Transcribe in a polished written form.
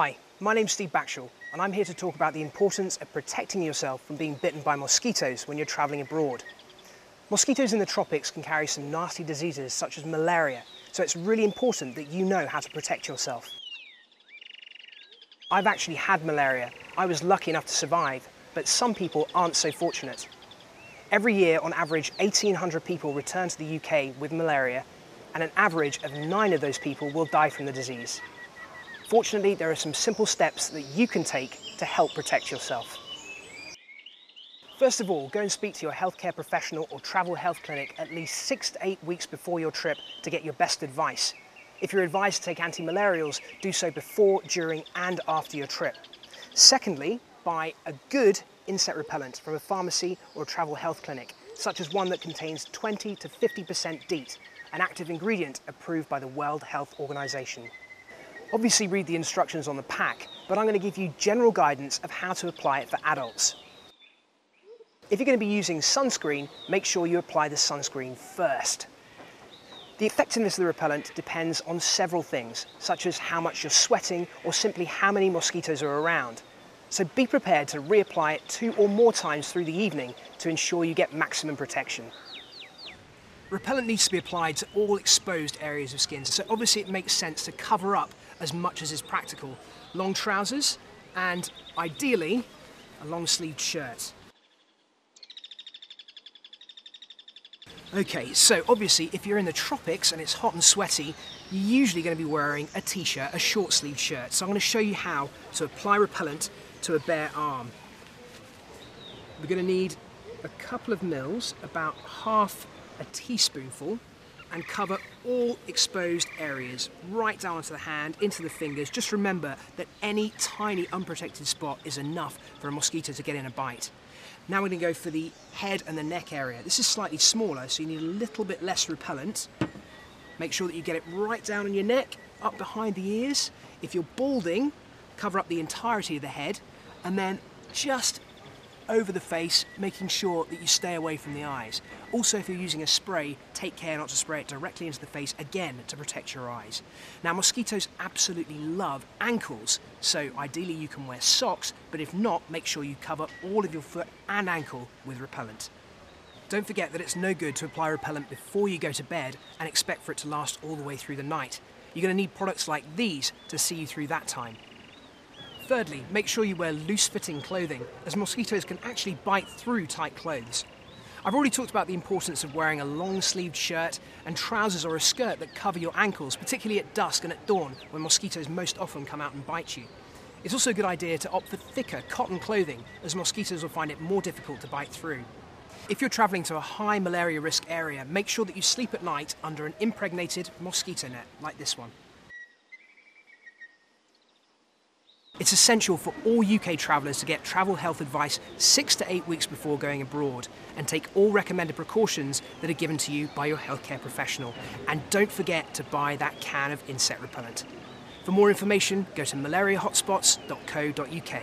Hi, my name's Steve Backshall, and I'm here to talk about the importance of protecting yourself from being bitten by mosquitoes when you're travelling abroad. Mosquitoes in the tropics can carry some nasty diseases such as malaria, so it's really important that you know how to protect yourself. I've actually had malaria. I was lucky enough to survive, but some people aren't so fortunate. Every year, on average, 1,800 people return to the UK with malaria, and an average of 9 of those people will die from the disease. Fortunately, there are some simple steps that you can take to help protect yourself. First of all, go and speak to your healthcare professional or travel health clinic at least 6 to 8 weeks before your trip to get your best advice. If you're advised to take anti-malarials, do so before, during and after your trip. Secondly, buy a good insect repellent from a pharmacy or a travel health clinic, such as one that contains 20 to 50% DEET, an active ingredient approved by the World Health Organization. Obviously read the instructions on the pack, but I'm going to give you general guidance of how to apply it for adults. If you're going to be using sunscreen, make sure you apply the sunscreen first. The effectiveness of the repellent depends on several things, such as how much you're sweating or simply how many mosquitoes are around. So be prepared to reapply it 2 or more times through the evening to ensure you get maximum protection. Repellent needs to be applied to all exposed areas of skin, so obviously it makes sense to cover up as much as is practical. Long trousers and, ideally, a long-sleeved shirt. Okay, so obviously if you're in the tropics and it's hot and sweaty, you're usually going to be wearing a t-shirt, a short-sleeved shirt. So I'm going to show you how to apply repellent to a bare arm. We're going to need a couple of mils, about half a teaspoonful, and cover all exposed areas, right down onto the hand, into the fingers. Just remember that any tiny unprotected spot is enough for a mosquito to get in a bite. Now we're going to go for the head and the neck area. This is slightly smaller, so you need a little bit less repellent. Make sure that you get it right down on your neck, up behind the ears. If you're balding, cover up the entirety of the head, and then just over the face, making sure that you stay away from the eyes. Also, if you're using a spray, take care not to spray it directly into the face, again, to protect your eyes. Now, mosquitoes absolutely love ankles, so ideally you can wear socks, but if not, make sure you cover all of your foot and ankle with repellent. Don't forget that it's no good to apply repellent before you go to bed and expect for it to last all the way through the night. You're going to need products like these to see you through that time. Thirdly, make sure you wear loose-fitting clothing, as mosquitoes can actually bite through tight clothes. I've already talked about the importance of wearing a long-sleeved shirt and trousers or a skirt that cover your ankles, particularly at dusk and at dawn, when mosquitoes most often come out and bite you. It's also a good idea to opt for thicker cotton clothing, as mosquitoes will find it more difficult to bite through. If you're travelling to a high malaria risk area, make sure that you sleep at night under an impregnated mosquito net, like this one. It's essential for all UK travellers to get travel health advice 6 to 8 weeks before going abroad and take all recommended precautions that are given to you by your healthcare professional. And don't forget to buy that can of insect repellent. For more information, go to malariahotspots.co.uk.